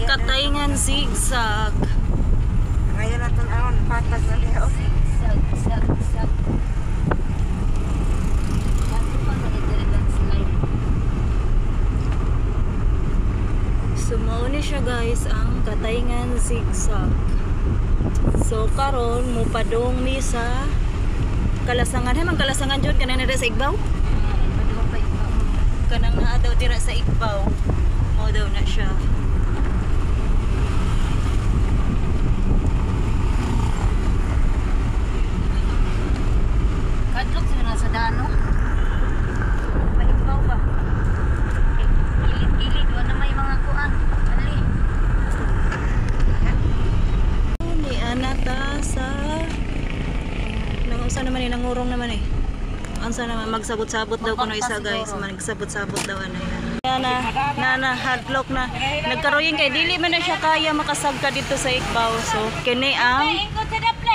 Katayngan zigzag. Ngayon na tanawon, patas na niya. Zag. Sumauni siya guys ang Katayngan zigzag. So karon mo padong mi sa Kalasangan. Hamang Kalasangan jud kanang nara sa Igbaw. Kanang naa daw tira sa Igbaw. Mo daw na siya. Kadlok sila sa dano. Maligbaw ba? Gilid-gilid, wala may mga kuan. Ali. Ni anata sa nangusa naman nangurong naman Ansa naman magsabot-sabot daw kuno isa guys, magsabot-sabot daw ano yan. Na hardlock na. Nagkaroyin kay dili man na siya kaya makasagka dito sa Igbaw. So kini ang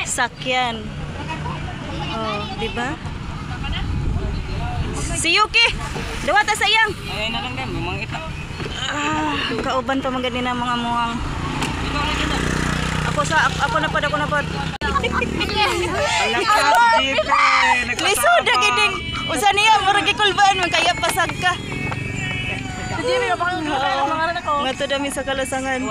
sakyan. Oh, di ba? Si Yuki, dawata sa iyang. Ay na lang din, mga ita. Kauban pa man gani na mga muang. Ako na pod. Lisod na gining. Usa niya murag gikulbaan man kaya pasag ka. Dili na bang mga ako. Ngato dami sa Kalasangan.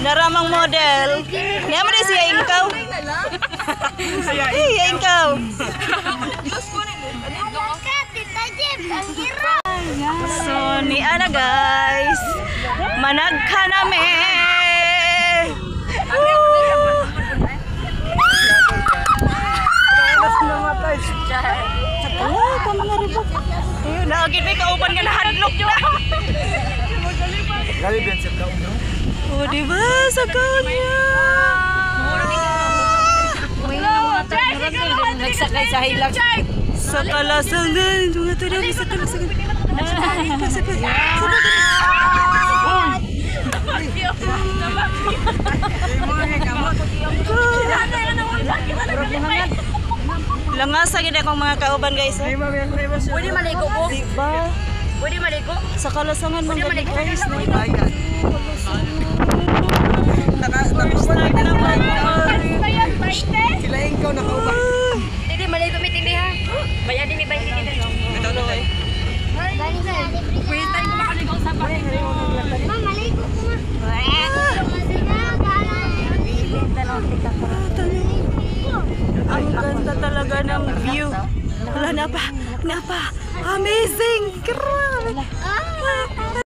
Naramang model. Niya mo siya ingkaw. Iya ingkaw. So ni ana guys. Managka nami. Oh, kamo nga rin po. Ayun, naagin may kauban nga nahadlok na. Gali ben set ka uno. Oh, di ba? Sa kanya. Nagsakay sa hilang. Sa Kalasangan. Mga to dami sa Kalasangan. Langasa gid akong mga kauban guys. Pwede maligo ko? Diba? Pwede maligo? Sa Kalasangan man gid guys. First time naman. Sila ikaw nakauban. Hindi maligo meeting diha. Bayad ni